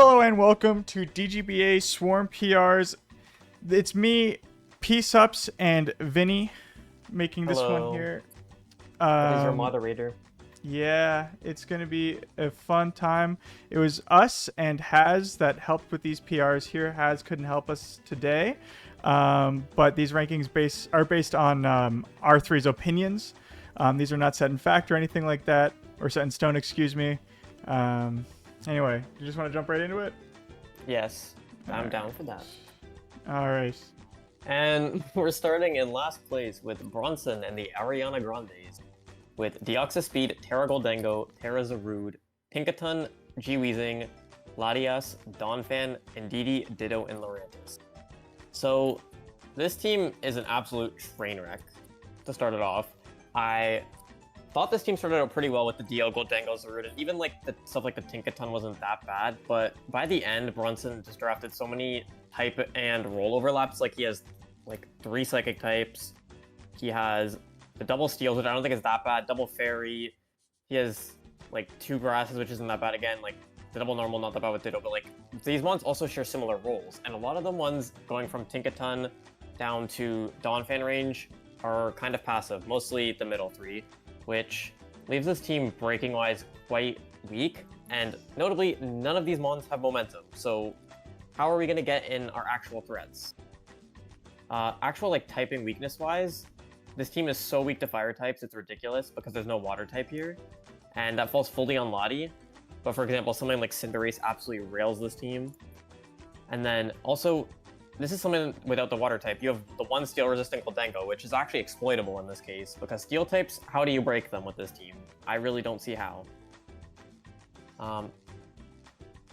Hello and welcome to DGBA Swarm PRs. It's me, Peace Ups, and Vini making this one here. He's your moderator. Yeah, it's going to be a fun time. It was us and Haz that helped with these PRs here. Haz couldn't help us today, but these rankings are based on R3's opinions. These are not set in fact or anything like that, or set in stone, excuse me. Anyway, you just want to jump right into it? Yes, I'm down for that. All right. And we're starting in last place with Bronson and the Ariana Grandes, with Deoxyspeed, Terra Goldengo, Terra Zarude, Pinkaton, G-Weezing, Latias, Donphan, Indeedee, Ditto, and Lurantis. So this team is an absolute train wreck to start it off. I thought this team started out pretty well with the DL, Goldengo, Zarude, and even like the stuff like the Tinkaton wasn't that bad, but by the end, Bronson just drafted so many type and role overlaps. Like he has like 3 psychic types, he has the double steals, which I don't think is that bad, double fairy, he has like 2 grasses, which isn't that bad again, like the double normal, not that bad with Ditto, but like these ones also share similar roles, and a lot of the ones going from Tinkaton down to Donphan range are kind of passive, mostly the middle 3, which leaves this team breaking-wise quite weak, and notably, none of these mons have momentum, so how are we going to get in our actual threats? Actual like typing weakness-wise, this team is so weak to fire types, it's ridiculous, because there's no water type here, and that falls fully on Lottie, but for example, something like Cinderace absolutely rails this team, and then also, this is something without the water type. You have the 1 steel resistant Goldengo, which is actually exploitable in this case, because steel types, how do you break them with this team? I really don't see how.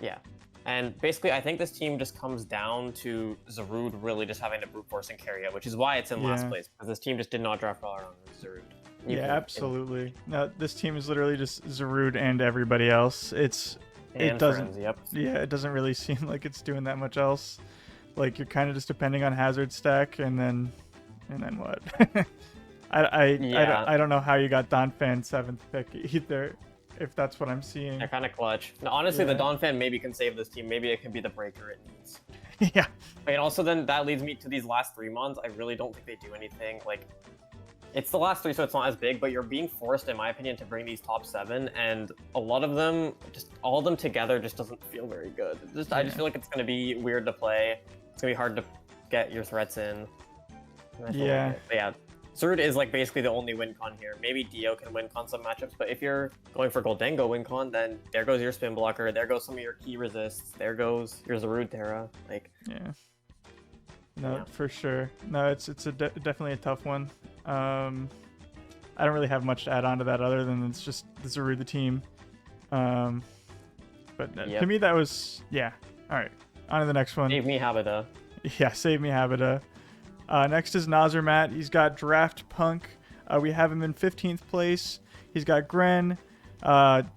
Yeah. And basically, I think this team just comes down to Zarude really just having to brute force and carry it, which is why it's in last place, because this team just did not draft well around Zarude. Absolutely. No, this team is literally just Zarude and everybody else. It doesn't. Friends, yep. Yeah, it doesn't really seem like it's doing that much else. Like you're kind of just depending on hazard stack, and then what? I don't know how you got Donphan 7th pick either, if that's what I'm seeing. They're kind of clutch. Now, honestly, the Donphan maybe can save this team. Maybe it can be the breaker it needs. Yeah. And also then that leads me to these last 3 mons. I really don't think they do anything. Like, it's the last 3, so it's not as big, but you're being forced, in my opinion, to bring these top 7, and a lot of them, just all of them together, just doesn't feel very good. I just feel like it's going to be weird to play. It's going to be hard to get your threats in. Yeah. But yeah, Zarude is like basically the only win con here. Maybe Dio can win con some matchups, but if you're going for Goldengo win con, then there goes your spin blocker, there goes some of your key resists, there goes your Zarude Terra. Like, yeah. No, for sure. No, it's definitely a tough one. I don't really have much to add on to that other than it's just the Zarude the team. But to me that was All right, on to the next one. Save me Habita. Yeah, save me Habita. Next is Nazarmat. He's got Draft Punk. We have him in 15th place. He's got Gren, Terragoth,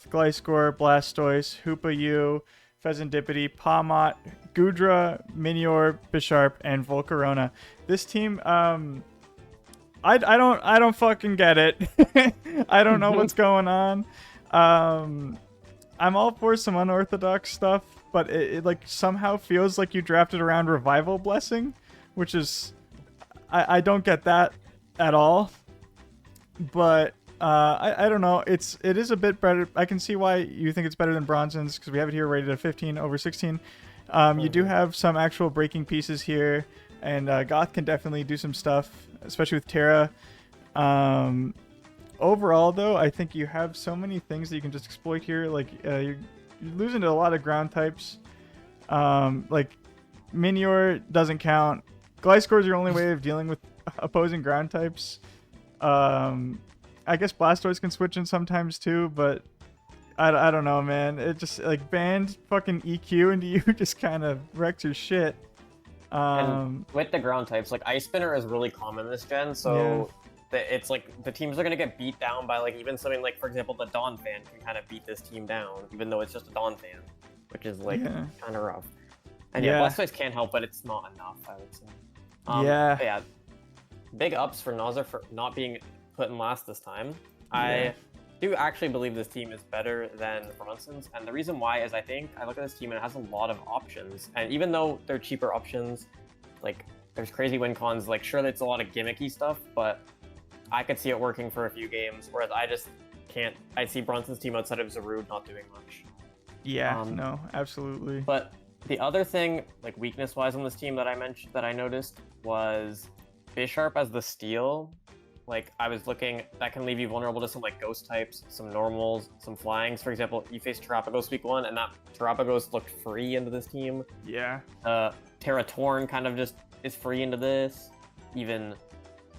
Gliscor, Blastoise, Hoopa U, Pheasantipity, Pawmot, Goodra, Minior, Bisharp, and Volcarona. This team, I don't fucking get it. I don't know what's going on. I'm all for some unorthodox stuff, but it like somehow feels like you drafted around Revival Blessing, which is I don't get that at all. But I don't know. It is a bit better. I can see why you think it's better than Bronson's, because we have it here rated at 15 over 16. You do have some actual breaking pieces here, and Goth can definitely do some stuff, especially with Terra. Overall, though, I think you have so many things that you can just exploit here. Like you're losing to a lot of ground types. Like Minior doesn't count. Gliscor is your only way of dealing with opposing ground types. I guess Blastoise can switch in sometimes too, but I don't know, man. It just like banned fucking EQ into you just kind of wrecks your shit. And with the ground types, like Ice Spinner is really common this gen, so it's like the teams are gonna get beat down by like even something like, for example, the Donphan can kind of beat this team down, even though it's just a Donphan, which is like kind of rough. And Blastoise can help, but it's not enough, I would say. Yeah. Big ups for Nazar for not being put in last this time. I do actually believe this team is better than Bronson's, and the reason why is I look at this team and it has a lot of options, and even though they're cheaper options, like there's crazy win cons, like sure it's a lot of gimmicky stuff, but I could see it working for a few games, whereas I just can't. I see Bronson's team outside of Zarude not doing much. Yeah, no, absolutely. But the other thing, like weakness-wise on this team that I noticed was Bisharp as the steal. Like I was looking, that can leave you vulnerable to some like ghost types, some normals, some flyings. For example, you faced Terrapagos week 1, and that Terrapagos looked free into this team. Yeah. Terra Torn kind of just is free into this. Even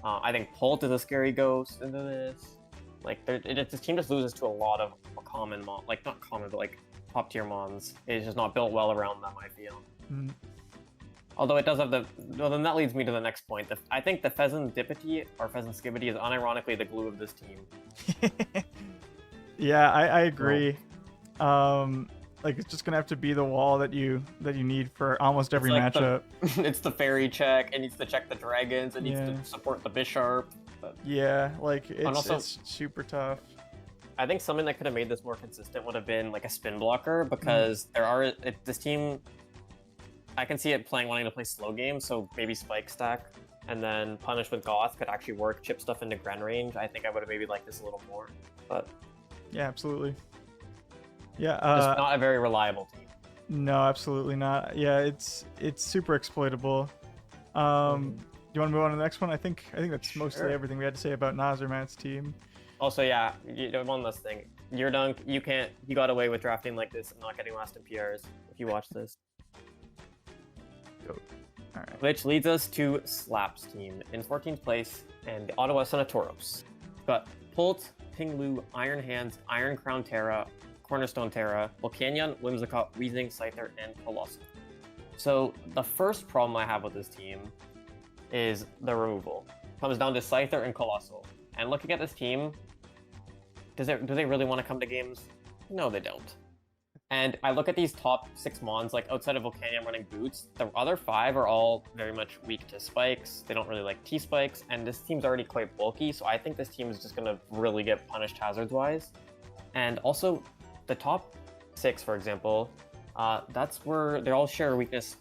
I think Pult is a scary ghost into this. Like this team just loses to a lot of common like not common, but like top tier mons. It's just not built well around them, I feel. Mm. Although it does have well, then that leads me to the next point. I think the Pheasant Dippity or Pheasant Skibbity is unironically the glue of this team. Yeah, I agree. Like it's just gonna have to be the wall that you need for almost every matchup. It's the fairy check. It needs to check the dragons. It needs to support the Bisharp. But... yeah, like it's super tough. I think something that could have made this more consistent would have been like a spin blocker, because this team, I can see it wanting to play slow games, so maybe Spike Stack and then Punish with Goth could actually work, chip stuff into Gren range. I think I would have maybe liked this a little more, but yeah, absolutely. Yeah, just not a very reliable team. No, absolutely not. Yeah, it's super exploitable. Do you want to move on to the next one? I think that's mostly everything we had to say about Nazarmat's team. Also, yeah, one last thing. Your dunk, you got away with drafting like this and not getting last in PRs if you watch this. All right. Which leads us to Slap's team in 14th place and the Ottawa Senatoros. Got Pult, Pinglu, Iron Hands, Iron Crown Terra, Cornerstone Terra, Volcanion, Whimsicott, Weezing, Scyther, and Colossal. So the first problem I have with this team is the removal. It comes down to Scyther and Colossal. And looking at this team, do they really want to come to games? No, they don't. And I look at these top 6 mons, like outside of Volcanion running boots, the other 5 are all very much weak to spikes. They don't really like T-spikes, and this team's already quite bulky, so I think this team is just going to really get punished hazards-wise. And also, the top 6, for example, that's where they all share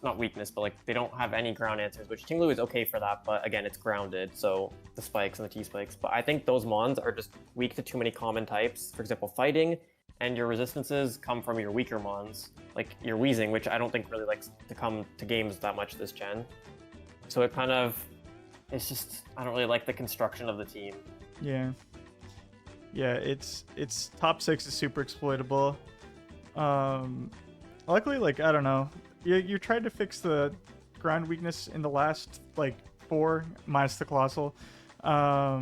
not weakness, but like they don't have any ground answers, which Tinglu is okay for that, but again, it's grounded, so the spikes and the T-spikes. But I think those mons are just weak to too many common types. For example, fighting, and your resistances come from your weaker mons, like your Weezing, which I don't think really likes to come to games that much this gen. So it kind of, it's just, I don't really like the construction of the team. Yeah. Yeah, it's top 6 is super exploitable. Luckily, like, I don't know, you tried to fix the ground weakness in the last like 4 minus the Colossal, but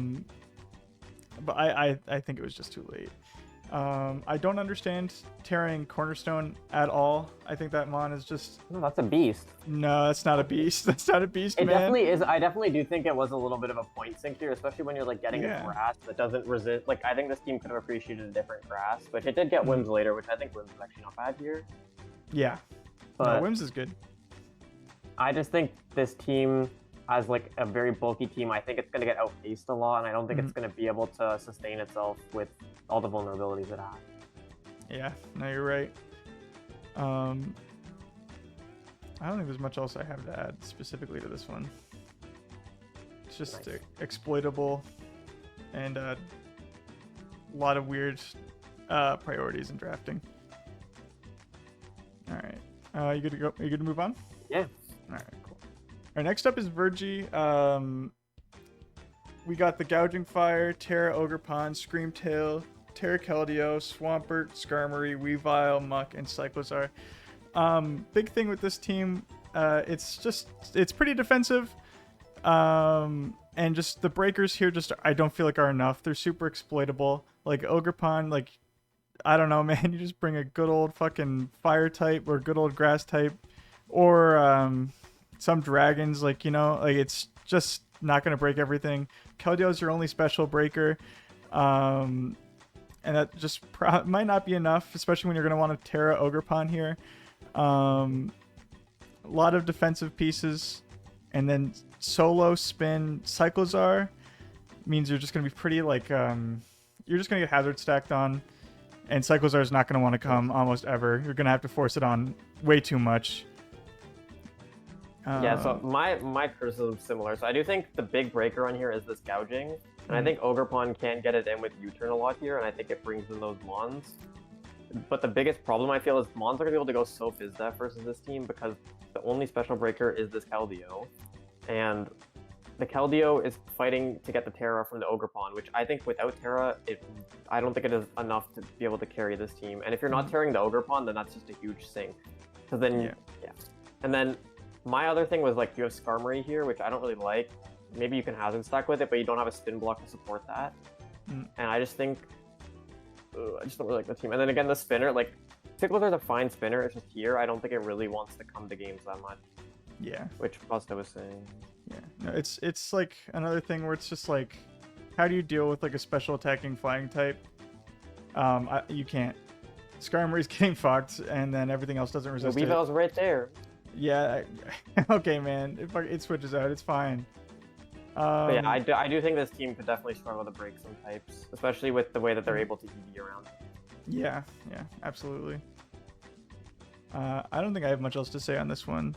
I think it was just too late. I don't understand tearing Cornerstone at all. I think that mon is just... No, that's a beast. No, that's not a beast. That's not a beast, man. It definitely is. I definitely do think it was a little bit of a point sink here, especially when you're like getting a grass that doesn't resist. Like, I think this team could have appreciated a different grass, which it did get Whims later, which I think Whims is actually not bad here. Yeah. But no, Whims is good. I just think this team as like a very bulky team, I think it's going to get outpaced a lot, and I don't think it's going to be able to sustain itself with all the vulnerabilities it has. Yeah, no, you're right. I don't think there's much else I have to add specifically to this one. It's just exploitable and a lot of weird priorities in drafting. All right, you good to go? Are you good to move on? Yeah. All right, cool. All right, next up is Virgie. We got the Gouging Fire, Terra Ogerpon, Screamtail, Terra Keldeo, Swampert, Skarmory, Weavile, Muck, and Cyclozar. Big thing with this team, it's pretty defensive. And just the breakers here I don't feel like are enough. They're super exploitable. Like Ogerpon, like, I don't know, man. You just bring a good old fucking fire type or good old grass type, or some dragons, like, you know, like it's just not going to break everything. Keldeo is your only special breaker, and that just might not be enough, especially when you're going to want to Terra Ogerpon here. A lot of defensive pieces, and then solo spin Cyclozar means you're just going to be pretty like you're just gonna get hazard stacked on, and Cyclozar is not gonna want to come almost ever. You're gonna have to force it on way too much. Yeah, so my criticism is similar. So I do think the big breaker on here is this gouging, and I think Ogerpon can get it in with U-turn a lot here, and I think it brings in those Mons. But the biggest problem I feel is Mons are gonna be able to go so Fizdef versus this team because the only special breaker is this Keldeo, and the Keldeo is fighting to get the Terra from the Ogerpon, which I think without Terra, I don't think it is enough to be able to carry this team. And if you're not tearing the Ogerpon, then that's just a huge sink. Because then, yeah. And then my other thing was like you have Skarmory here, which I don't really like. Maybe you can hazard stack with it, but you don't have a spin block to support that. And I just think, I just don't really like the team. And then again, the spinner, like Cyclozar's a fine spinner. It's just here, I don't think it really wants to come to games that much. Yeah. Which Pasta was saying. Yeah. No, it's like another thing where it's just like, how do you deal with like a special attacking flying type? You can't. Skarmory's getting fucked, and then everything else doesn't resist it. Weavel's right there. Yeah. Okay, man. It switches out. It's fine. But yeah, I do think this team could definitely struggle to break some types, especially with the way that they're able to EV around. Yeah, absolutely. I don't think I have much else to say on this one.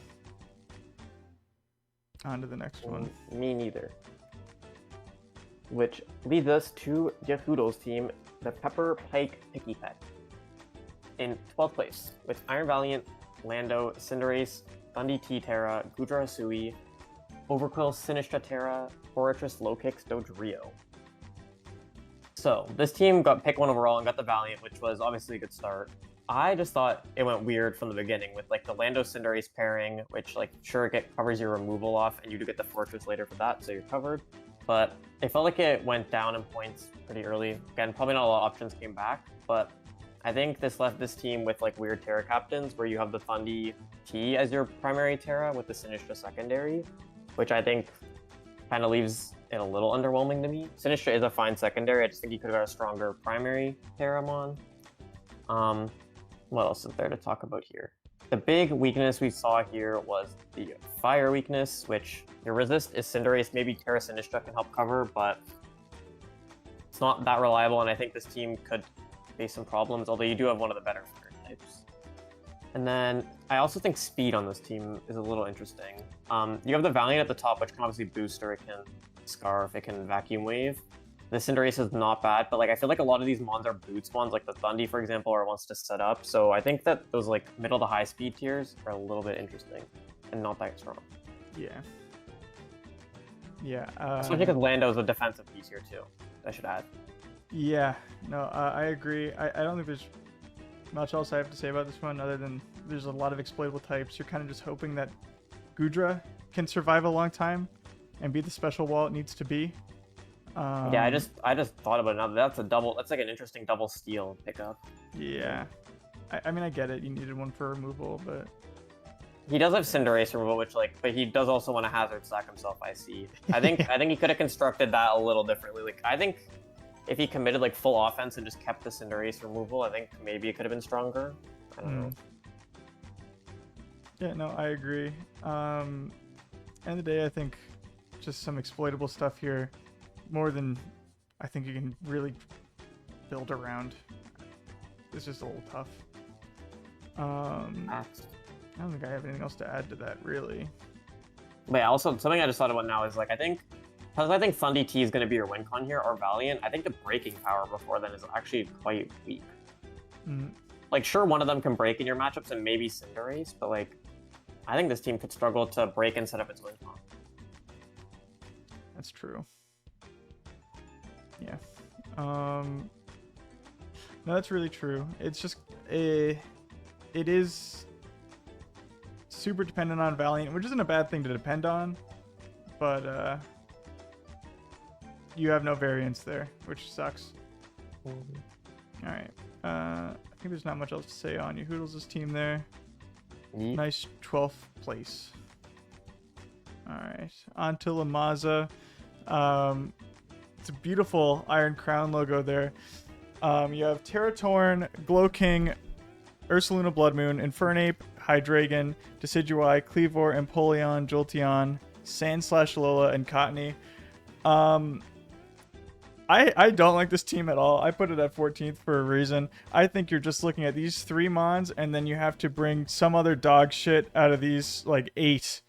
On to the next one. Me neither. Which leads us to Yahudo's team, the Pepper Pike Picky Pet. In 12th place, with Iron Valiant, Lando, Cinderace, Thundy T-Terra, Gudra Hisui, Overquill, Sinistra Terra, Fortress, Lokix, Dodrio. So, this team got pick 1 overall and got the Valiant, which was obviously a good start. I just thought it went weird from the beginning with like the Lando Cinderace pairing, which like sure it covers your removal off and you do get the Fortress later for that, so you're covered. But it felt like it went down in points pretty early. Again, probably not a lot of options came back, but I think this left this team with like weird Terra captains where you have the Thundy T as your primary Terra with the Sinistra secondary, which I think kind of leaves it a little underwhelming to me. Sinistra is a fine secondary. I just think you could have got a stronger primary Terramon. What else is there to talk about here? The big weakness we saw here was the fire weakness, which your resist is Cinderace. Maybe Terra Sinistra can help cover, but it's not that reliable, and I think this team could face some problems, although you do have one of the better fire types. And then I also think speed on this team is a little interesting. You have the Valiant at the top, which can obviously boost, or it can Scarf, it can Vacuum Wave. The Cinderace is not bad, but like I feel like a lot of these mons are boots mons, like the Thundy, for example, or wants to set up. So I think that those like middle to high speed tiers are a little bit interesting and not that strong. Yeah. Especially because Lando is a defensive piece here too, I should add. Yeah, no, I agree. I don't think there's much else I have to say about this one other than there's a lot of exploitable types. You're kind of just hoping that Gudra can survive a long time and be the special wall it needs to be. Yeah, I just thought about it now. That's like an interesting double steal pickup. Yeah. I mean, I get it. You needed one for removal, but he does have Cinderace removal, which but he does also want to hazard stack himself, I see. I think he could have constructed that a little differently. Like I think if he committed like full offense and just kept the Cinderace removal, I think maybe it could have been stronger. I don't know. Yeah, no, I agree. End of the day, I think just some exploitable stuff here. More than I think you can really build around. It's just a little tough. I don't think I have anything else to add to that, really. But yeah, also something I just thought about now is like I think Thundy T is going to be your win con here, or Valiant. I think the breaking power before then is actually quite weak. Like sure, one of them can break in your matchups and maybe Cinderace, but like I think this team could struggle to break and set up its win con. That's true. Yeah. No, that's really true. It's just it is super dependent on Valiant, which isn't a bad thing to depend on, but you have no variance there, which sucks. All right. I think there's not much else to say on Yahoodles' team there. Nice 12th place. All right. On to Lamaza. It's a beautiful Iron Crown logo there. You have Terratorn, Glowking, Ursaluna Bloodmoon, Infernape, Hydreigon, Decidueye, Cleavor, Empoleon, Jolteon, Sandslash Lola, and Cottonee. I don't like this team at all. I put it at 14th for a reason. I think you're just looking at these 3 mons, and then you have to bring some other dog shit out of these, like 8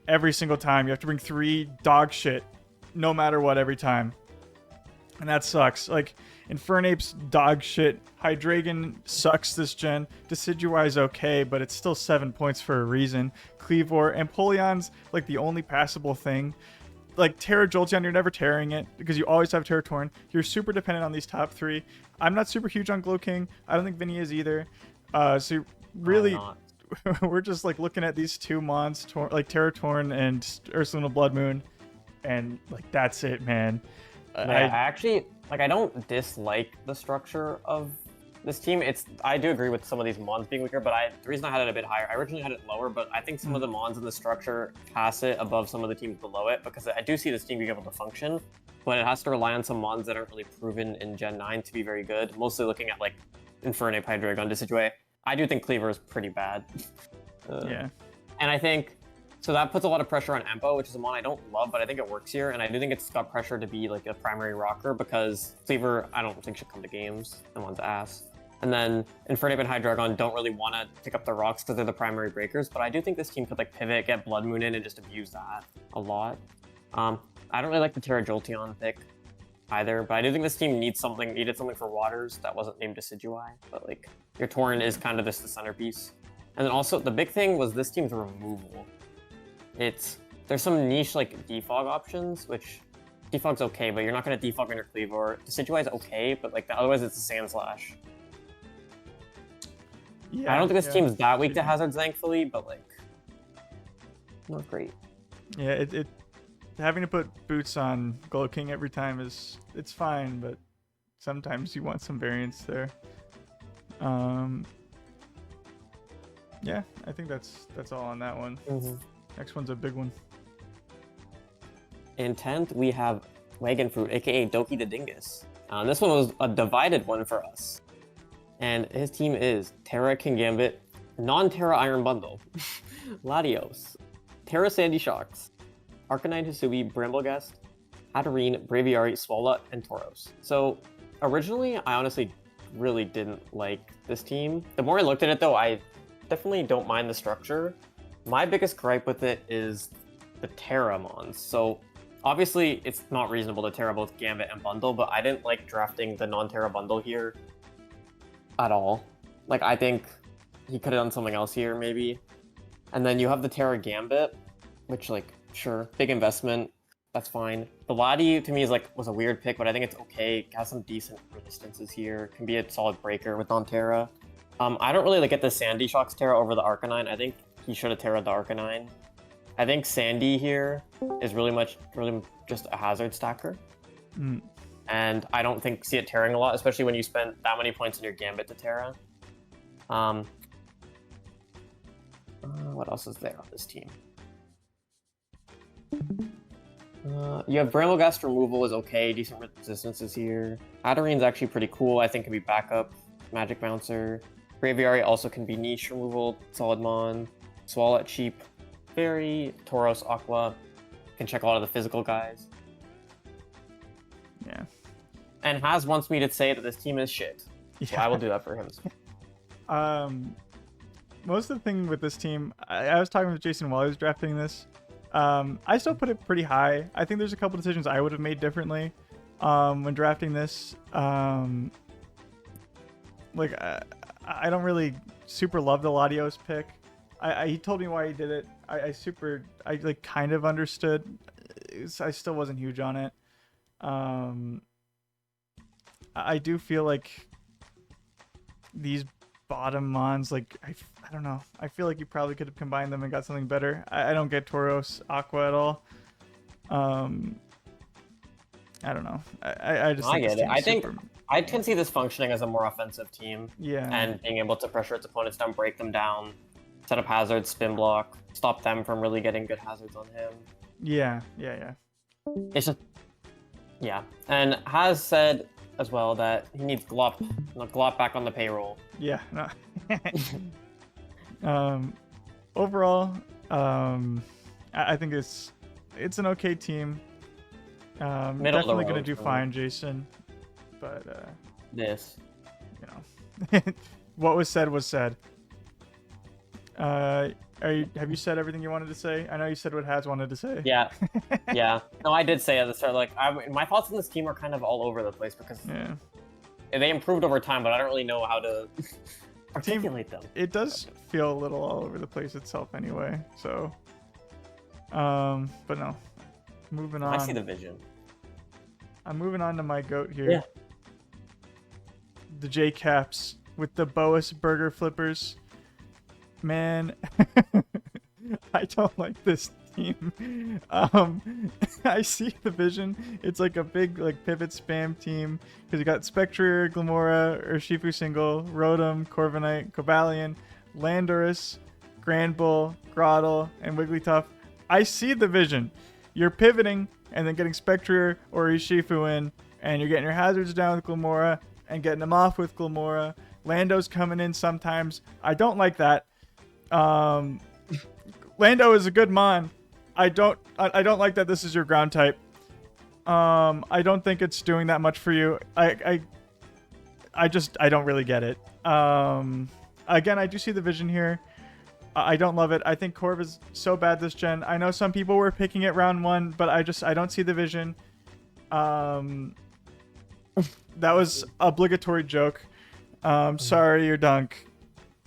every single time. You have to bring 3 dog shit no matter what every time. And that sucks. Like, Infernape's dog shit. Hydreigon sucks this gen. Decidueye is okay, but it's still 7 points for a reason. Cleavor. Empoleon's like the only passable thing. Like, Terra Jolteon, you're never tearing it because you always have Terra Torn. You're super dependent on these top 3. I'm not super huge on Glowking. I don't think Vini is either. So really, we're just like looking at these 2 mons, like Terra Torn and Ursaluna Blood Moon, and like that's it, man. Yeah, I actually like. I don't dislike the structure of this team. I do agree with some of these mons being weaker, but the reason I had it a bit higher, I originally had it lower, but I think some of the mons in the structure pass it above some of the teams below it because I do see this team being able to function, but it has to rely on some mons that aren't really proven in Gen 9 to be very good. Mostly looking at like Infernape, Hydreigon, Decidueye. I do think Cleaver is pretty bad. Yeah, and I think. So that puts a lot of pressure on Empo, which is a mon I don't love, but I think it works here. And I do think it's got pressure to be like a primary rocker because Cleaver, I don't think should come to games. That one's ass. And then Infernape and Hydreigon don't really want to pick up the rocks because they're the primary breakers. But I do think this team could like pivot, get Blood Moon in, and just abuse that a lot. I don't really like the Terra Jolteon pick either, but I do think this team needed something for Waters that wasn't named Decidueye. But like your Torn is kind of the centerpiece. And then also the big thing was this team's removal. There's some niche like defog options, which defog's okay, but you're not gonna defog on your Cleavor. Decidueye is okay, but like otherwise it's a Sand Slash. Yeah, I don't think this team's that weak to hazards, thankfully, but like not great. Yeah, it having to put boots on Glowking every time it's fine, but sometimes you want some variance there. Yeah, I think that's all on that one. Mm-hmm. Next one's a big one. In 10th, we have Wagon Fruit, aka Doki the Dingus. This one was a divided one for us. And his team is Terra Kingambit, non-Terra Iron Bundle, Latios, Terra Sandy Shocks, Arcanine Hisui, Brambleghast, Hatterene, Braviary, Swalot, and Tauros. So originally, I honestly really didn't like this team. The more I looked at it though, I definitely don't mind the structure. My biggest gripe with it is the Terra mons. So obviously it's not reasonable to Terra both Gambit and Bundle, but I didn't like drafting the non-Terra Bundle here at all. Like I think he could have done something else here maybe. And then you have the Terra Gambit, which like, sure, big investment, that's fine. The Lati to me was a weird pick, but I think it's okay. It has some decent resistances here. Can be a solid breaker with non-Terra. I don't really get the Sandy Shocks Terra over the Arcanine. I think he should have Terra'd the Arcanine. I think Sandy here is really just a hazard stacker. And I don't see it tearing a lot, especially when you spend that many points in your Gambit to Terra. What else is there on this team? You have Brambleghast removal is okay, decent resistances here. Hatterene's actually pretty cool, I think can be backup. Magic Bouncer. Braviary also can be niche removal, solid mon. Swalot cheap. Fairy, Tauros, Aqua. Can check a lot of the physical guys. Yeah. And Haz wants me to say that this team is shit. Yeah. So I will do that for him. Most of the thing with this team, I was talking with Jason while he was drafting this. I still put it pretty high. I think there's a couple decisions I would have made differently when drafting this. I don't really super love the Latios pick. He told me why he did it. I kind of understood. I still wasn't huge on it. I do feel like these bottom mons, I don't know. I feel like you probably could have combined them and got something better. I don't get Tauros Aqua at all. I don't know. I get it. I think I can see this functioning as a more offensive team. Yeah. And being able to pressure its opponents down, break them down, set up hazards, spin block, stop them from really getting good hazards on him. Yeah. It's just, yeah. And Has said as well that he needs Glop back on the payroll. Yeah. No. Overall, I think it's an okay team. Middle of the Definitely gonna road do for me. fine, Jason. But This. you know, what was said was said. Have you said everything you wanted to say? I know you said what Has wanted to say. Yeah. Yeah. No, I did say at the start, like, my thoughts on this team are kind of all over the place because Yeah. they improved over time, but I don't really know how to articulate them. It does feel a little all over the place itself anyway. So, but no. Moving on. I see the vision. I'm moving on to my goat here. Yeah. The J Caps with the Boas burger flippers. Man, I don't like this team. I see the vision. It's like a big like pivot spam team because you got Spectre, Glamora, Urshifu single, Rotom, Corviknight, Cobalion, Landorus, Granbull, Grotle, and Wigglytuff. I see the vision. You're pivoting and then getting Spectre or Urshifu in, and you're getting your hazards down with Glamora and getting them off with Glamora. Lando's coming in sometimes. I don't like that. Lando is a good mon. I don't like that this is your ground type. I don't think it's doing that much for you. I don't really get it. Again, I do see the vision here. I don't love it. I think Corv is so bad this gen. I know some people were picking it round 1, but I don't see the vision. That was obligatory joke. Sorry, your dunk.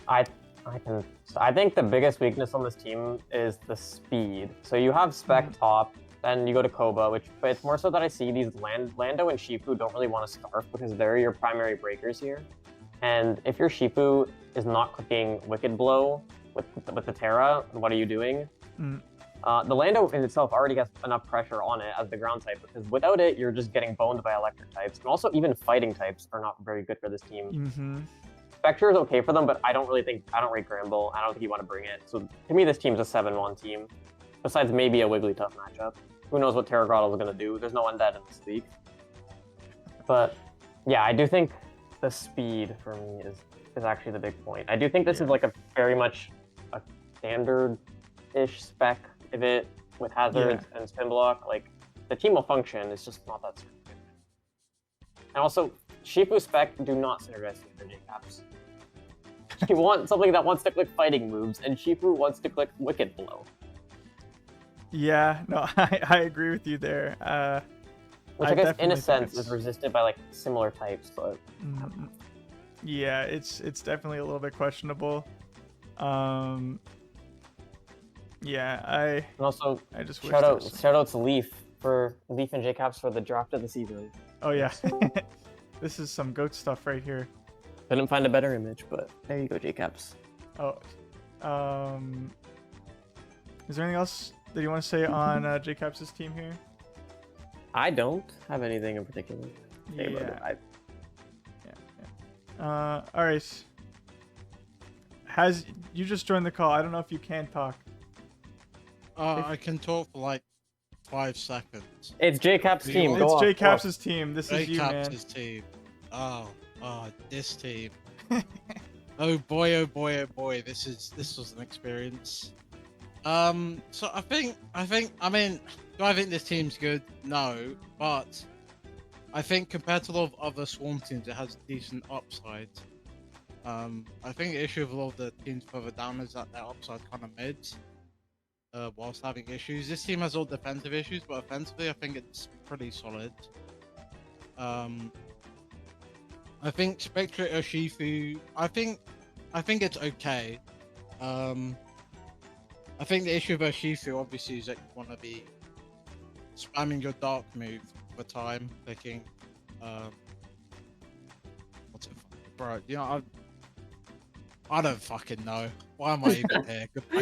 I think the biggest weakness on this team is the speed. So you have Spec top, then you go to Koba, but it's more so that I see these Lando and Shifu don't really want to scarf because they're your primary breakers here. And if your Shifu is not clicking Wicked Blow with the Terra, what are you doing? The Lando in itself already has enough pressure on it as the ground type because without it, you're just getting boned by electric types. And also even fighting types are not very good for this team. Spectre is okay for them, but I don't rate Granbull. I don't think you want to bring it. So to me, this team's a 7-1 team. Besides maybe a Wigglytuff matchup. Who knows what Terra Grottle is going to do? There's no undead in this league. But yeah, I do think the speed for me is actually the big point. I do think this is like a very much a standard-ish spec of it with hazards and spin block. Like the team will function. It's just not that strong. And also, Shifu spec do not synergize with their J-Caps. You want something that wants to click fighting moves, and Shifu wants to click Wicked Blow. Yeah, no, I agree with you there. Which I guess in a sense is resisted by like similar types, but yeah, it's definitely a little bit questionable. Yeah, and also I just wish shout out to Leaf and J-Caps for the draft of the season. Oh yeah. This is some goat stuff right here. Couldn't find a better image, but there you go, J-Caps. Oh, is there anything else that you want to say on J-Caps' team here? I don't have anything in particular. Yeah. All right. You just joined the call? I don't know if you can talk. I can talk for like 5 seconds. It's J-Caps' team. It's J-Caps' team. This is you, man. J-Caps' team. Oh, this team. Oh boy, this was an experience. So I mean, do I think this team's good? No, but I think compared to a lot of other Swarm teams, it has decent upside. I think the issue with a lot of the teams further down is that their upside kind of mid, whilst having issues. This team has all defensive issues, but offensively, I think it's pretty solid. I think Spectre Urshifu, I think it's okay. I think the issue with Urshifu obviously is that you want to be spamming your dark move for time, picking what's it, bro? You know, I don't fucking know. Why am I even here? I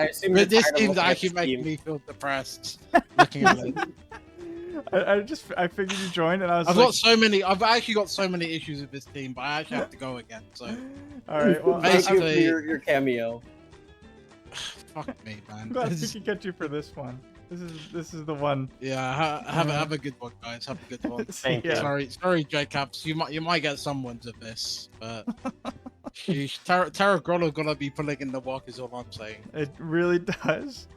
assume But this team's actually making me feel depressed looking at it. I figured you joined, and I've actually got so many issues with this team, but I actually have to go again. So, all right, well, basically, your cameo. Fuck me, man. I'm glad we could get you for this one. This is the one. Yeah, have a good one, guys. Have a good one. Thank you. Sorry, J-Caps. You might get someone's of this, but Terra Grotto gonna be pulling in the walk is all I'm saying. It really does.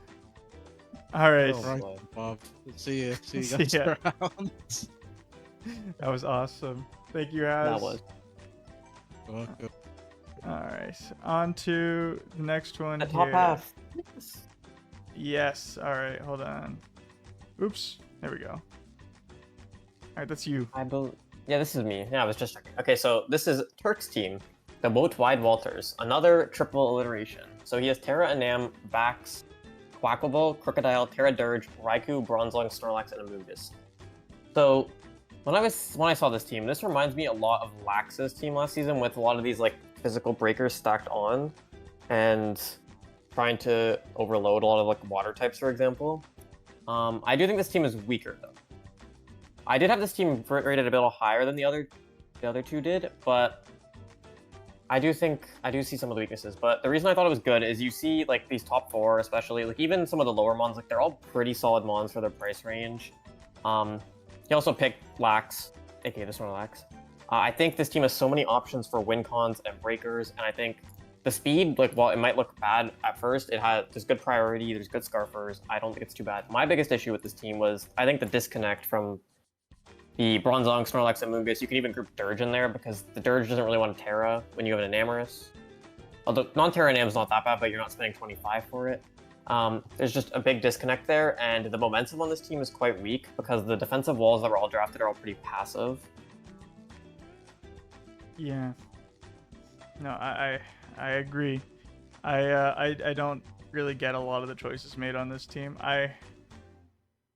All right. Oh, Right, boy. Bob. See you See guys ya. around. That was awesome. Thank you, Haz. That was. Welcome. All right. On to the next one The top here. half. Yes. All right. Hold on. Oops. There we go. All right. That's you. Yeah, this is me. Yeah, I was just checking. Okay, so this is Turk's team, the Boat Wide Walters, another triple alliteration. So he has Terra Anam, Vax, Quackable, Crocodile, Terra Dirge, Raikou, Bronzong, Snorlax, and Amoonguss. So when I saw this team, this reminds me a lot of Lax's team last season with a lot of these like physical breakers stacked on and trying to overload a lot of like water types, for example. I do think this team is weaker though. I did have this team rated a bit higher than the other two did, but I do see some of the weaknesses. But the reason I thought it was good is you see like these top four, especially like even some of the lower mons, like they're all pretty solid mons for their price range. He also picked Lax, aka this one Lax. I think this team has so many options for win cons and breakers, and I think the speed, like while it might look bad at first, there's good priority, there's good scarfers. I don't think it's too bad. My biggest issue with this team was I think the disconnect from the Bronzong, Snorlax, and Moongus. You can even group Dirge in there because the Dirge doesn't really want to Terra when you have an Enamorous. Although non-Terra Enam is not that bad, but you're not spending 25 for it. There's just a big disconnect there, and the momentum on this team is quite weak because the defensive walls that were all drafted are all pretty passive. Yeah. No, I agree. I don't really get a lot of the choices made on this team. I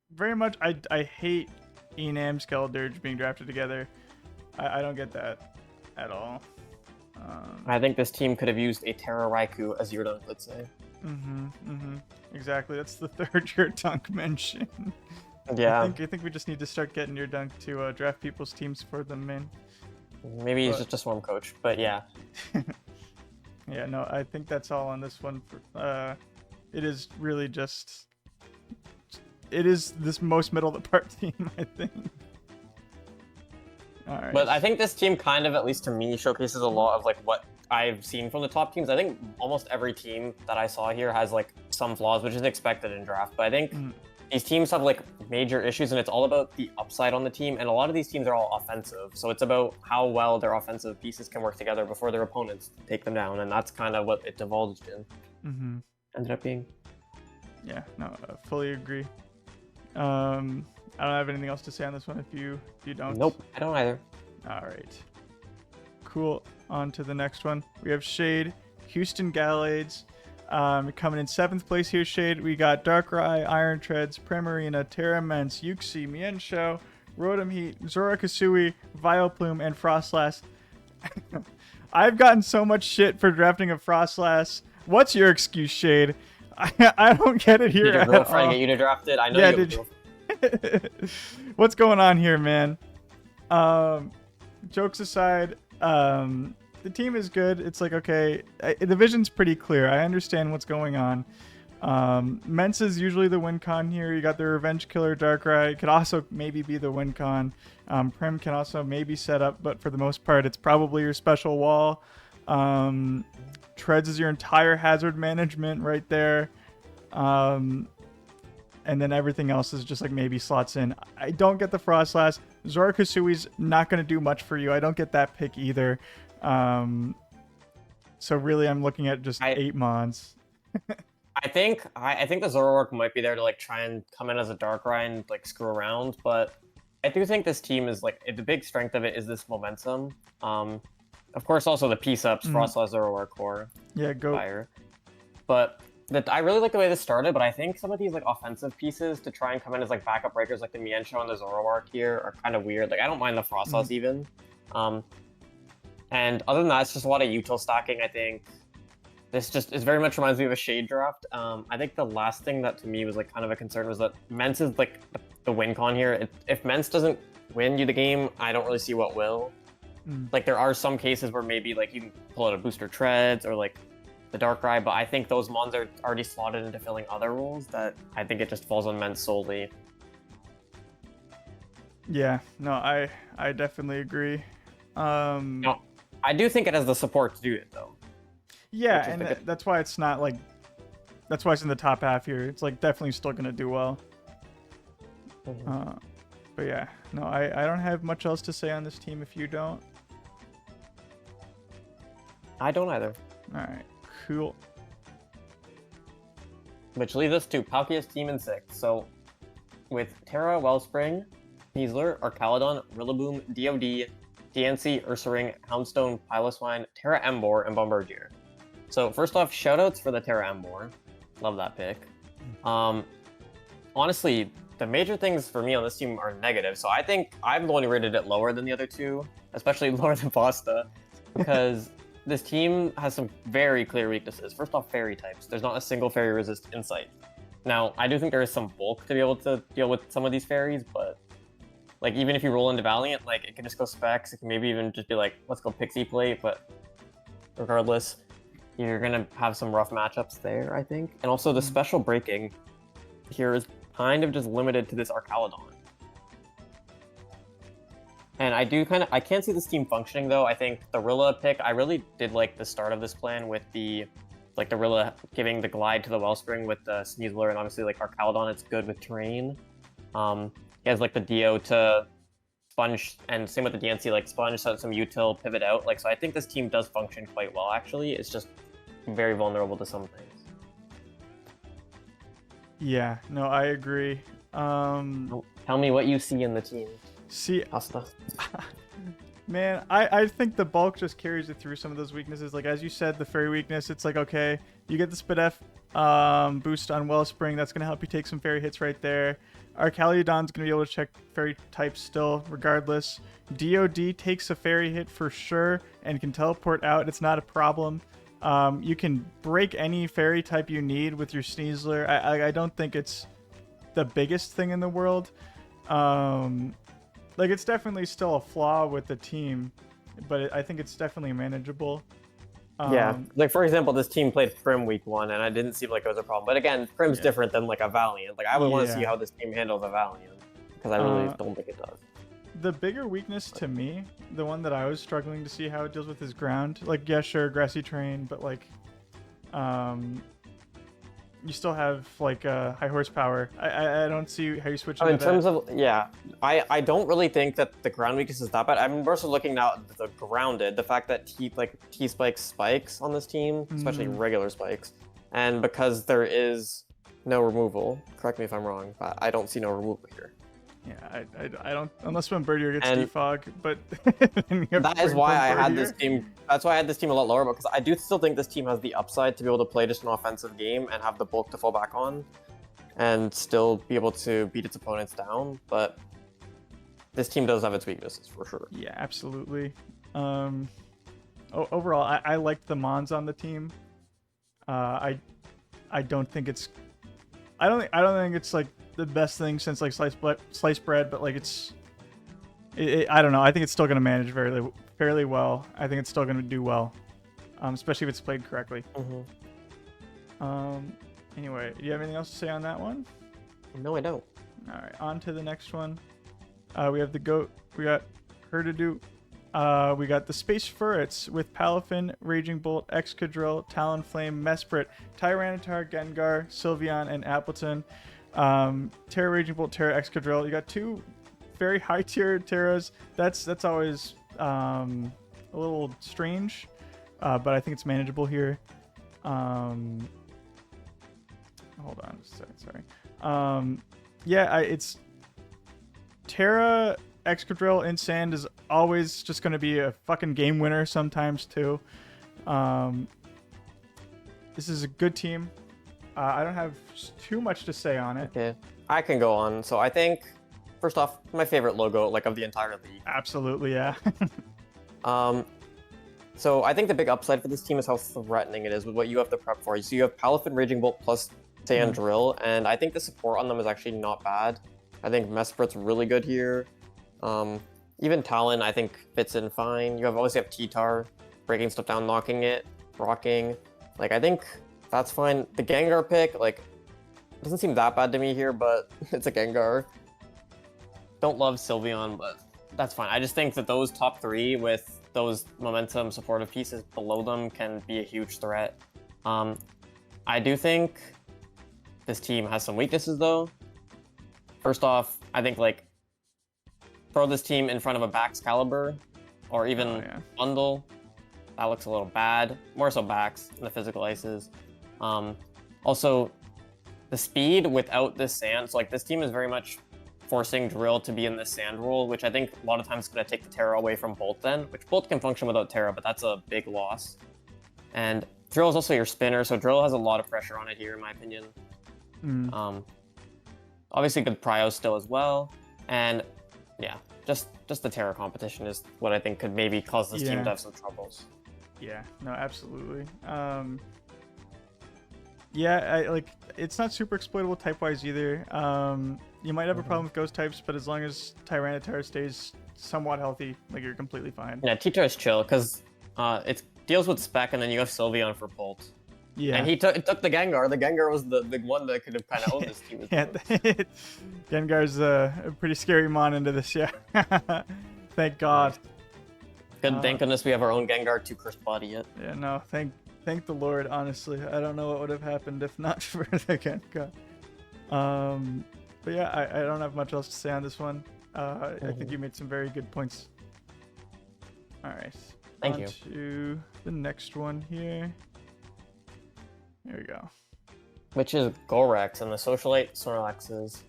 hate Enam, Skeledirge being drafted together. I don't get that at all. I think this team could have used a Terra Raikou as your dunk, let's say. Exactly. That's the third your dunk mention. Yeah. I think we just need to start getting your dunk to draft people's teams for them, man. Maybe he's just a swarm coach, but yeah. Yeah, no, I think that's all on this one. It is really just... It is this most middle of the park team, I think. All right. But I think this team kind of, at least to me, showcases a lot of like what I've seen from the top teams. I think almost every team that I saw here has like some flaws, which is expected in draft. But I think these teams have like major issues, and it's all about the upside on the team. And a lot of these teams are all offensive, so it's about how well their offensive pieces can work together before their opponents take them down. And that's kind of what it divulged in. Ended up being. Yeah, no, I fully agree. I don't have anything else to say on this one if you don't. Nope, I don't either. All right. Cool. On to the next one. We have Shade, Houston Gallades. Coming in 7th place here, Shade. We got Darkrai, Iron Treads, Primarina, Terramence, Yuxi, Mienshao, Rotom Heat, Zora Kasui, Vileplume, and Frostlass. I've gotten so much shit for drafting a Frostlass. What's your excuse, Shade? I don't get it here. Did your girlfriend get you to draft it? I know you did. What's going on here, man? Jokes aside, the team is good. It's like, okay, the vision's pretty clear. I understand what's going on. Mence is usually the win con here. You got the Revenge Killer Darkrai. It could also maybe be the win con. Prim can also maybe set up, but for the most part, it's probably your special wall. Treads is your entire hazard management right there. And then everything else is just like maybe slots in. I don't get the Frostlass. Zora Kasui's not going to do much for you. I don't get that pick either. So really I'm looking at just 8 mons. I think the Zoroark might be there to like try and come in as a Darkrai and like screw around, but I do think this team is like the big strength of it is this momentum. Of course, also the piece ups, Frostlass, Zoroark core. Yeah, go fire. But I really like the way this started, but I think some of these like offensive pieces to try and come in as like backup breakers, like the Mienshao and the Zoroark here, are kind of weird. Like I don't mind the Frostlass even. And other than that, it's just a lot of util stacking. I think this just is very much reminds me of a Shade draft. I think the last thing that to me was like kind of a concern was that Mence is like the win con here. If Mence doesn't win you the game, I don't really see what will. Like there are some cases where maybe like you can pull out a booster Treads or like the Darkrai, but I think those mons are already slotted into filling other roles that I think it just falls on Mence solely. Yeah, no, I definitely agree. No, I do think it has the support to do it though. Yeah, and that's why it's not like that's why it's in the top half here. It's like definitely still gonna do well. But yeah, no, I don't have much else to say on this team if you don't. I don't either. All right, cool. Which leads us to Palkia's team in 6. So, with Terra, Wellspring, Sneasler, Arcalodon, Rillaboom, DOD, DNC, Ursaring, Houndstone, Piloswine, Terra Emboar, and Bombardier. So, first off, shoutouts for the Terra Emboar. Love that pick. Honestly, the major things for me on this team are negative. So, I think I've only rated it lower than the other two, especially lower than Pasta, because this team has some very clear weaknesses. First off, fairy types. There's not a single fairy resist in sight. Now, I do think there is some bulk to be able to deal with some of these fairies, but like even if you roll into Valiant, like it can just go specs. It can maybe even just be like, let's go Pixie Plate, but regardless, you're gonna have some rough matchups there, I think. And also the special breaking here is kind of just limited to this Arcalodon. And I can't see this team functioning though. I think the Rilla pick, I really did like the start of this plan with the Rilla giving the glide to the Wellspring with the Sneasler, and obviously like Arcalodon, it's good with terrain. He has like the Dio to sponge, and same with the DNC, like sponge, so some util, pivot out. Like, so I think this team does function quite well actually. It's just very vulnerable to some things. Yeah, no, I agree. Tell me what you see in the team. See, Pasta. man, I think the bulk just carries it through some of those weaknesses. Like, as you said, the fairy weakness, it's like, okay, you get the Spidef boost on Wellspring. That's going to help you take some fairy hits right there. Arcalodon's going to be able to check fairy types still, regardless. DOD takes a fairy hit for sure and can teleport out. It's not a problem. You can break any fairy type you need with your Sneasler. I don't think it's the biggest thing in the world. Like, it's definitely still a flaw with the team, but I think it's definitely manageable. Yeah, like for example, this team played Prim week 1, and I didn't seem like it was a problem. But again, Prim's different than like a Valiant. Like I would want to see how this team handles a Valiant, because I really don't think it does. The bigger weakness to me, the one that I was struggling to see how it deals with, is ground. Like, yeah, sure, grassy terrain, but like, you still have like high horsepower. I don't see how you switch into in terms of I don't really think that the ground weakness is that bad. I'm also looking now at the grounded, the fact that T spikes on this team, especially regular spikes, and because there is no removal. Correct me if I'm wrong, but I don't see no removal here. Yeah, I don't, unless when Birdier gets defog, but that is why I had this team. That's why I had this team a lot lower, because I do still think this team has the upside to be able to play just an offensive game and have the bulk to fall back on, and still be able to beat its opponents down. But this team does have its weaknesses for sure. Yeah, absolutely. Overall, I liked the Mons on the team. I don't think it's. I don't think it's like the best thing since like sliced bread, but like I don't know. I think it's still going to manage fairly well. I think it's still going to do well, especially if it's played correctly. Anyway, do you have anything else to say on that one? No, I don't. All right, on to the next one. We have the goat. We got Herdidu. We got the Space Furrets with Palafin, Raging Bolt, Excadrill, Talonflame, Mesprit, Tyranitar, Gengar, Sylveon, and Appleton. Terra Raging Bolt, Terra Excadrill. You got two very high tier Terras. That's always a little strange, but I think it's manageable here. Hold on just a second, sorry. It's Terra Excadrill in Sand is always just going to be a fucking game winner sometimes too. This is a good team. I don't have too much to say on it. Okay, I can go on. So I think, first off, my favorite logo like of the entire league. Absolutely, yeah. So I think the big upside for this team is how threatening it is with what you have to prep for. So you have Palafin, Raging Bolt plus Sand Drill, and I think the support on them is actually not bad. I think Mesprit's really good here. Even Talon, I think, fits in fine. You obviously have T-Tar, breaking stuff down, knocking it, rocking. Like, I think that's fine. The Gengar pick, like, doesn't seem that bad to me here, but it's a Gengar. Don't love Sylveon, but that's fine. I just think that those top three with those momentum supportive pieces below them can be a huge threat. I do think this team has some weaknesses though. First off, I think like throw this team in front of a Bax Caliber or even Bundle. That looks a little bad. More so Bax in the physical ices. Also, the speed without this sand. So like this team is very much forcing Drill to be in this sand role, which I think a lot of times is going to take the Terra away from Bolt then, which Bolt can function without Terra, but that's a big loss. And Drill is also your spinner, so Drill has a lot of pressure on it here, in my opinion. Obviously good prio still as well, and yeah, just the Terra competition is what I think could maybe cause this team to have some troubles. Yeah, no, absolutely. Yeah, like it's not super exploitable type-wise either. You might have a problem with ghost types, but as long as Tyranitar stays somewhat healthy, like you're completely fine. Yeah, T-Tar is chill because it deals with Spec, and then you have Sylveon for Bolt. Yeah, and he took the Gengar. The Gengar was the one that could have kind of owned this team. Yeah, Gengar's a pretty scary mon into this. Yeah, thank God. Thank goodness we have our own Gengar 2 Cursed Body yet. Yeah, no, thank the Lord. Honestly, I don't know what would have happened if not for the Gengar. But yeah, I don't have much else to say on this one. I think you made some very good points. All right. Thank you. To the next one here. There we go. Which is Gorex and the Socialite Snorlaxes.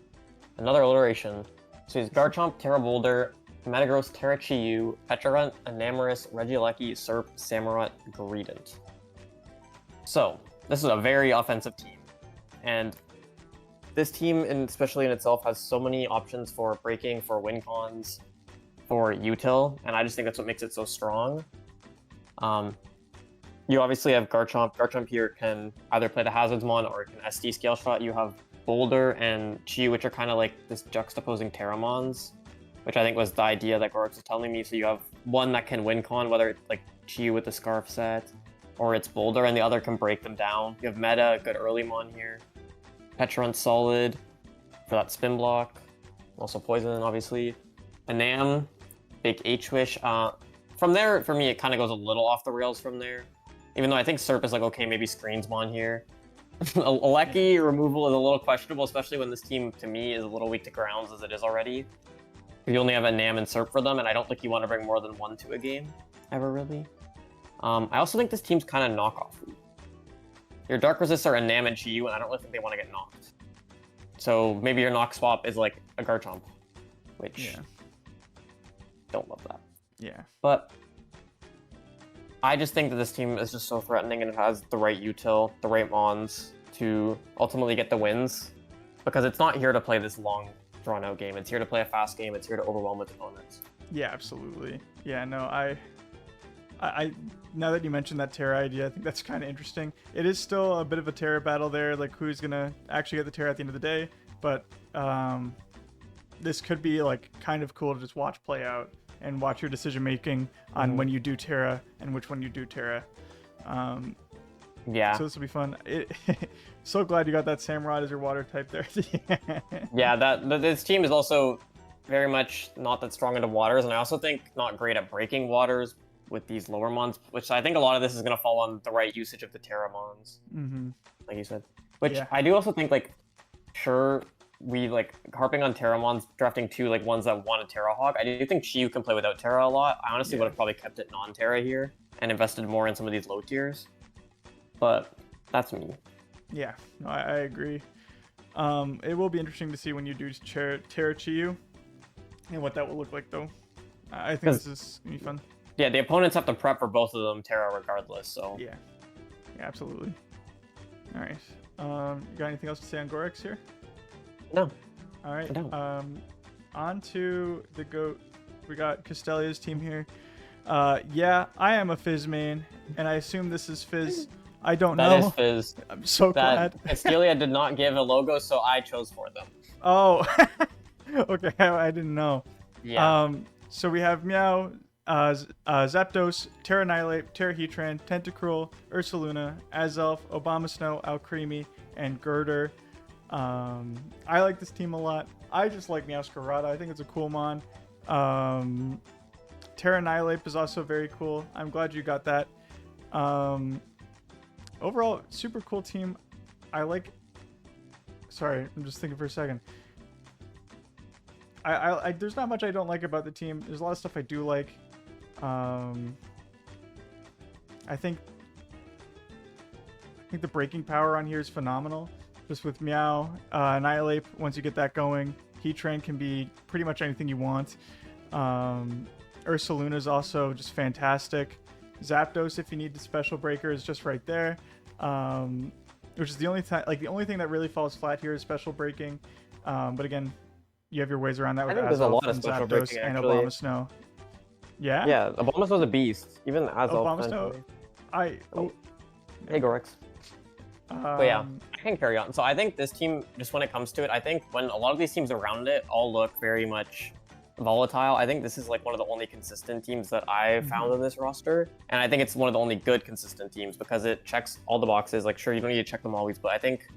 Another alliteration. So he's Garchomp, Terra Boulder, Metagross, Terra Chiyu, Petrarunt, Enamorus, Regieleki, Serp, Samurott, Greedent. So, this is a very offensive team. And this team, especially in itself, has so many options for breaking, for win cons, for util, and I just think that's what makes it so strong. You obviously have Garchomp. Garchomp here can either play the Hazardsmon or it can SD Scale Shot. You have Boulder and Chi, which are kind of like this juxtaposing Terramons, which I think was the idea that Gorex was telling me. So you have one that can win con, whether it's like Chi with the Scarf set, or it's Boulder, and the other can break them down. You have Meta, good early mon here. Petrarunt solid for that spin block. Also Poison, obviously. Enam, big H-Wish. From there, for me, it kind of goes a little off the rails from there. Even though I think Serp is like, okay, maybe Screensmon here. Aleki removal is a little questionable, especially when this team, to me, is a little weak to grounds as it is already. You only have Enam and Serp for them, and I don't think you want to bring more than one to a game, ever really. I also think this team's kind of knockoff. Your Dark Resist are Enam and Chiyu, and I don't really think they want to get knocked. So maybe your knock swap is like a Garchomp, which don't love that. Yeah. But I just think that this team is just so threatening and it has the right util, the right mons to ultimately get the wins. Because it's not here to play this long, drawn-out game. It's here to play a fast game. It's here to overwhelm its opponents. Yeah, absolutely. Yeah, no, I now that you mentioned that Terra idea, I think that's kind of interesting. It is still a bit of a Terra battle there, like who's gonna actually get the Terra at the end of the day. But this could be like kind of cool to just watch play out and watch your decision making on when you do Terra and which one you do Terra. Yeah. So this will be fun. So glad you got that Samurott as your water type there. Yeah, this team is also very much not that strong into waters, and I also think not great at breaking waters with these lower mons, which I think a lot of this is going to fall on the right usage of the Terra mons, like you said. Which I do also think, like, sure, we like harping on Terramons, drafting two like ones that want a Terra Hog. I do think Chiyu can play without Terra a lot. I honestly would have probably kept it non-Terra here and invested more in some of these low tiers. But that's me. Yeah, no, I agree. It will be interesting to see when you do Terra Chiyu and what that will look like, though. I think this is gonna be fun. Yeah, the opponents have to prep for both of them Terra regardless. So yeah, absolutely. All right. You got anything else to say on Gorex here? No. All right. On to the GOAT. We got Castelia's team here. Yeah, I am a Fizz main, and I assume this is Fizz. I don't know. That is Fizz. I'm so glad. Castelia did not give a logo, so I chose for them. Oh, okay. I didn't know. Yeah. So we have Meow, Zapdos, Terra Annihilate, Terra Heatran, Tentacruel, Ursaluna, Azelf, Obama Snow, Alcremie, and Girder. I like this team a lot. I just like Meowscarada. I think it's a cool mon. Terra Annihilate is also very cool. I'm glad you got that. Overall, super cool team. I like Sorry, I'm just thinking for a second. There's not much I don't like about the team. There's a lot of stuff I do like. I think the breaking power on here is phenomenal. Just with Meow, Annihilate, once you get that going, Heat Train can be pretty much anything you want. Ursaluna is also just fantastic. Zapdos, if you need the special breaker, is just right there. Which is the only time, like the only thing that really falls flat here is special breaking. But again, you have your ways around that with I think there's a lot of and special Zapdos breaking, and actually. Abomasnow. Yeah? Yeah, Abomasnow's a beast. Even Azelf. Abomasnow. Hey, Gorix. But yeah, I can carry on. So I think this team, just when it comes to it, I think when a lot of these teams around it all look very much volatile, I think this is like one of the only consistent teams that I've found in this roster. And I think it's one of the only good consistent teams because it checks all the boxes. Like, sure, you don't need to check them always, but I think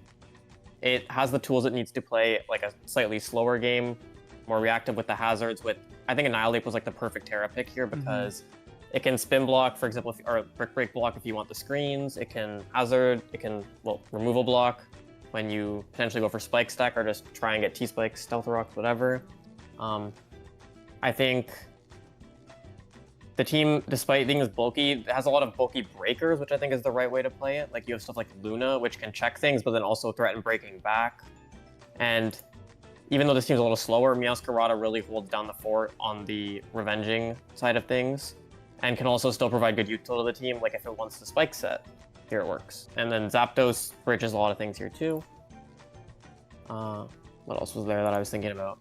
it has the tools it needs to play like a slightly slower game, more reactive with the hazards. I think Annihilate was like the perfect Terra pick here because it can spin block, for example, or brick break block if you want the screens. It can hazard. It can, well, removal block when you potentially go for spike stack or just try and get T-spikes, stealth rocks, whatever. I think the team, despite being as bulky, has a lot of bulky breakers, which I think is the right way to play it. Like you have stuff like Luna, which can check things, but then also threaten breaking back. And even though this team's a little slower, Meowscarada really holds down the fort on the revenging side of things, and can also still provide good utility to the team. Like if it wants the spike set, here it works. And then Zapdos bridges a lot of things here too. What else was there that I was thinking about?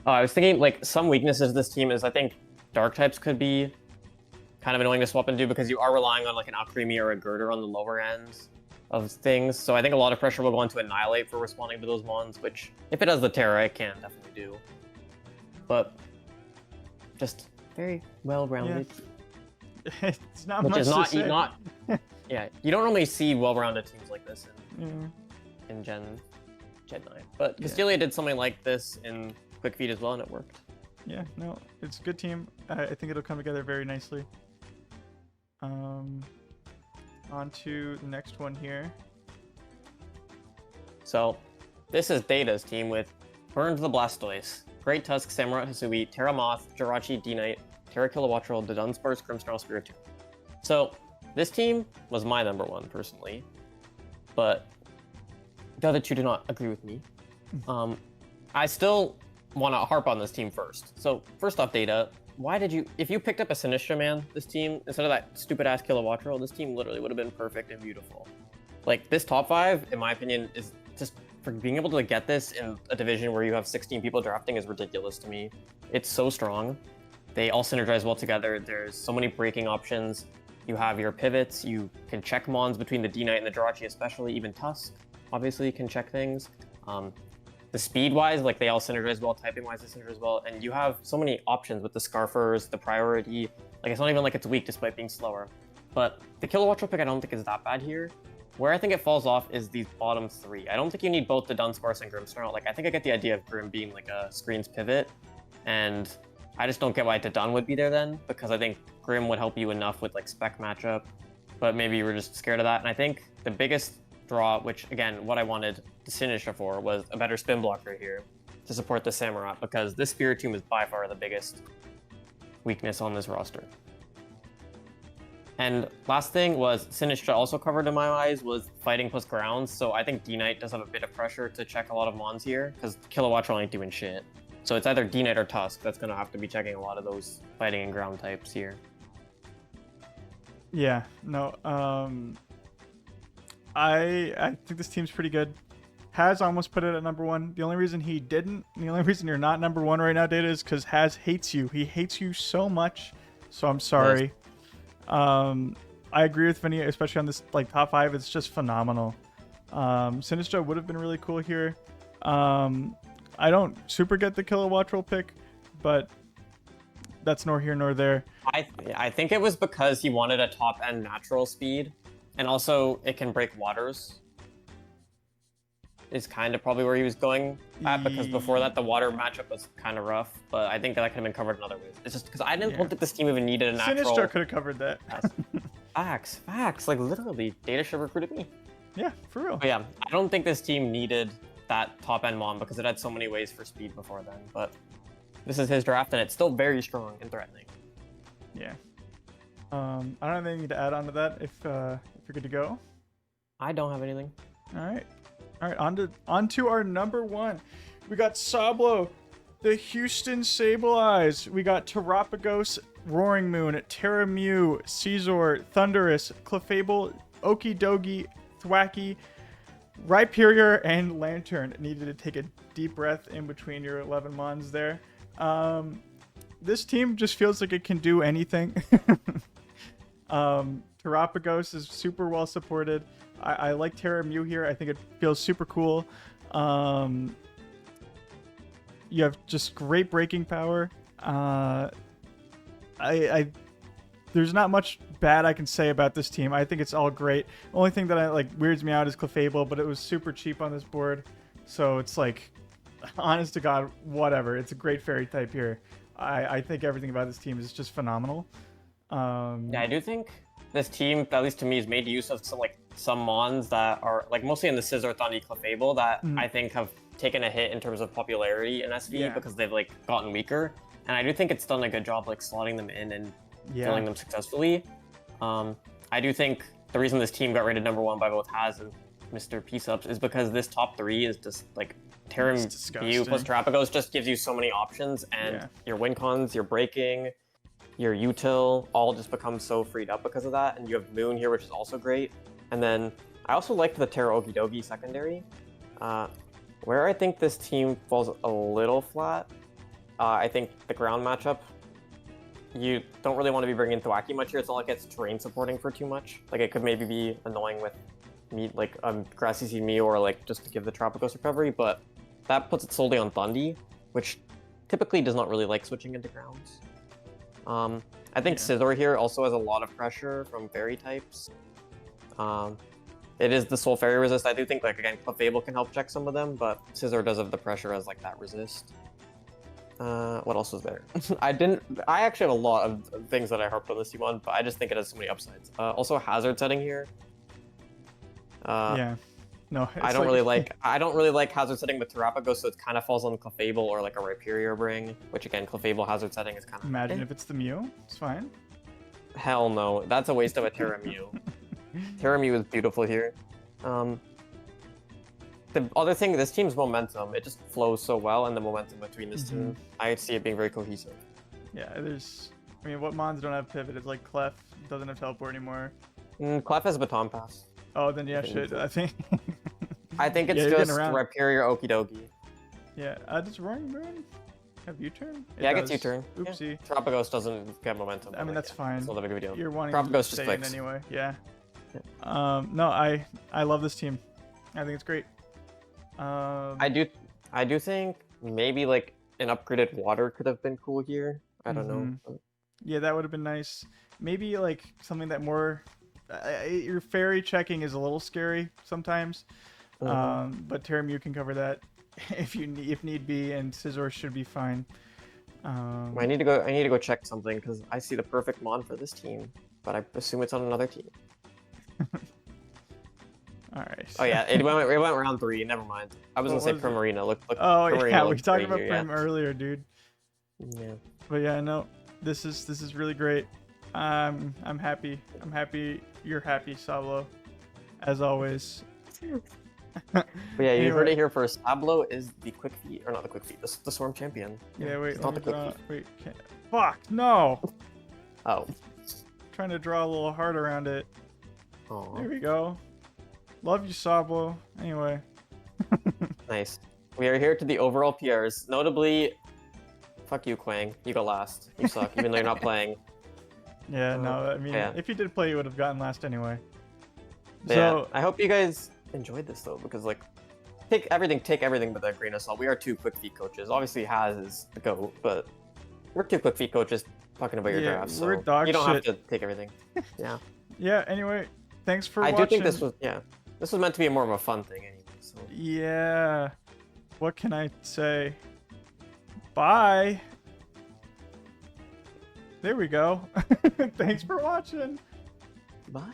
I was thinking like some weaknesses of this team is I think dark types could be kind of annoying to swap into because you are relying on like an Alcremie or a Girder on the lower ends of things. So I think a lot of pressure will go into Annihilate for responding to those mons, which if it has the Terra, it can definitely do. But just very well-rounded. Yeah. It's not which much is not, to say. not yeah, you don't normally see well-rounded teams like this in Gen 9. But Castelia did something like this in Quick Feed as well, and it worked. Yeah, no, it's a good team. I think it'll come together very nicely. On to the next one here. So, this is Data's team with Burns the Blastoise, Great Tusk, Samurott Hisui, Terra Moth, Jirachi, D-Knight, Terra Kilowattrel, the Dunsparce, Grimmsnarl, Spiritomb. So, this team was my number one, personally. But the other two do not agree with me. I still want to harp on this team first. So, first off, Data, why did you... If you picked up a Sinistcha Man, this team, instead of that stupid-ass Kilowattrel, this team literally would have been perfect and beautiful. Like, this top 5, in my opinion, is just... For being able to get this in a division where you have 16 people drafting is ridiculous to me. It's so strong. They all synergize well together. There's so many breaking options. You have your pivots. You can check mons between the D-Knight and the Jirachi, especially. Even Tusk, obviously, can check things. The speed-wise, like, they all synergize well. Typing-wise, they synergize well. And you have so many options with the Scarfers, the Priority. Like, it's not even like it's weak despite being slower. But the Kilowattrel pick I don't think is that bad here. Where I think it falls off is these bottom 3. I don't think you need both the Dunsparce and Grimmsnarl. Like, I think I get the idea of Grimm being like a screens pivot, and I just don't get why Dodon would be there then, because I think Grimm would help you enough with like spec matchup, but maybe you were just scared of that. And I think the biggest draw, which again, what I wanted to Sinistcha for, was a better spin blocker here to support the Samurott, because this Spiritomb is by far the biggest weakness on this roster. And last thing was, Sinistcha also covered in my eyes was fighting plus grounds, so I think D-Knight does have a bit of pressure to check a lot of mons here, because Kilowattrel ain't doing shit. So it's either D-Knight or Tusk that's going to have to be checking a lot of those fighting and ground types here. Yeah, no, I think this team's pretty good. Has almost put it at number 1. The only reason he didn't, the only reason you're not number 1 right now, Data, is because Has hates you. He hates you so much, so I'm sorry. Yes. I agree with Vini, especially on this like top 5. It's just phenomenal. Sinistcha would have been really cool here. I don't super get the Kilowattrel pick, but that's nor here nor there. I think it was because he wanted a top end natural speed, and also it can break waters. Is kind of probably where he was going at, because before that the water matchup was kind of rough, but I think that could have been covered in other ways. It's just because I don't think this team even needed a natural... Sinistcha could have covered that. Facts. Like, literally, Data should have recruited me. Yeah, for real. But yeah, I don't think this team needed that top end Mon because it had so many ways for speed before then. But this is his draft, and it's still very strong and threatening. Yeah. I don't have anything to add on to that. If you're good to go. I don't have anything. All right. On to our number 1. We got Sablo, the Houston Sable Eyes. We got Terapagos, Roaring Moon, Terra Mew, Caesar, Thunderous, Clefable, Okidogi, Thwacky, Rhyperior, and Lantern. Needed to take a deep breath in between your 11 mons there. This team just feels like it can do anything. Terapagos is super well supported. I like Terra Mew here. I think it feels super cool. You have just great breaking power. There's not much bad I can say about this team. I think it's all great. Only thing that weirds me out is Clefable, but it was super cheap on this board, so it's like, honest to God, whatever. It's a great fairy type here. I think everything about this team is just phenomenal. Yeah, I do think this team, at least to me, has made use of some mons that are mostly in the Scizor, Thundy, Clefable that I think have taken a hit in terms of popularity in SV because they've gotten weaker. And I do think it's done a good job slotting them in and filling them successfully. I do think the reason this team got rated number 1 by both Haz and Mr. P-Subs is because this top 3 is just Terra Mew plus Terapagos just gives you so many options, and your win cons, your breaking, your util all just become so freed up because of that. And you have Moon here, which is also great. And then I also liked the Terra Okidogi secondary. Where I think this team falls a little flat, I think the ground matchup, you don't really want to be bringing Thwacky much here. It's not like it's terrain supporting for too much. It could maybe be annoying with me, Grassy Seed me, or just to give the Terapagos recovery, but that puts it solely on Thundy, which typically does not really like switching into grounds. I think Scizor here also has a lot of pressure from fairy types. It is the Soul Fairy resist. I do think, again, Clefable can help check some of them, but Scizor does have the pressure as, that resist. What else was there? I actually have a lot of things that I harped on this team on, but I just think it has so many upsides. Also, hazard setting here. No, I don't really like hazard setting with Terapagos, so it kind of falls on Clefable or a Rhyperior Bring, which again, Clefable hazard setting is kind of... Imagine if it's the Mew. It's fine. Hell no. That's a waste of a Terra Mew. Terra Mew is beautiful here. The other thing, this team's momentum, it just flows so well, and the momentum between this team, I see it being very cohesive. Yeah, what mons don't have pivot? It's Clef doesn't have teleport anymore. Clef has Baton Pass. Oh, then yeah, shit. I think it's just Rhyperior Okidogi. Yeah, does Roaring Moon have U-turn? Yeah, it gets U-turn. Oopsie. Yeah. Terapagos doesn't get momentum. I mean, that's fine. It's not a big deal. You're wanting Terapagos to just stay in clicks. anyway. Yeah. No, I love this team. I think it's great. I do think maybe an upgraded water could have been cool here. I don't know. Yeah, that would have been nice. Maybe something that more... your fairy checking is a little scary sometimes, but Terra Mew can cover that if need be, and Scizor should be fine. I need to go check something because I see the perfect mon for this team, but I assume it's on another team. All right. Oh yeah, it went round 3. Never mind. I was gonna say Primarina. Look. Oh Primarina yeah, we talked about Prim earlier, dude. Yeah. But yeah, no, this is really great. I'm happy. I'm happy. You're happy, Sablo, as always. But yeah, you heard it here first. Sablo is the quick feet, or not the quick feet, the Storm Champion. Yeah, wait. It's not the quick feet. Wait, fuck, no. Oh. Trying to draw a little heart around it. Aww. There we go. Love you, Sablo. Anyway. Nice. We are here to the overall PRs. Notably, fuck you, Quang. You go last. You suck, even though you're not playing. Yeah, no, I mean, yeah. if you did play, you would have gotten last anyway. So, yeah, I hope you guys enjoyed this though, because take everything with a grain of salt. We are 2 quick feet coaches. Obviously, Haz is the GOAT, but we're 2 quick feet coaches talking about your draft, so you don't have to take everything. Yeah. Yeah. Anyway, thanks for watching. I do think this was meant to be more of a fun thing anyway. So. Yeah. What can I say? Bye. There we go. Thanks for watching. Bye.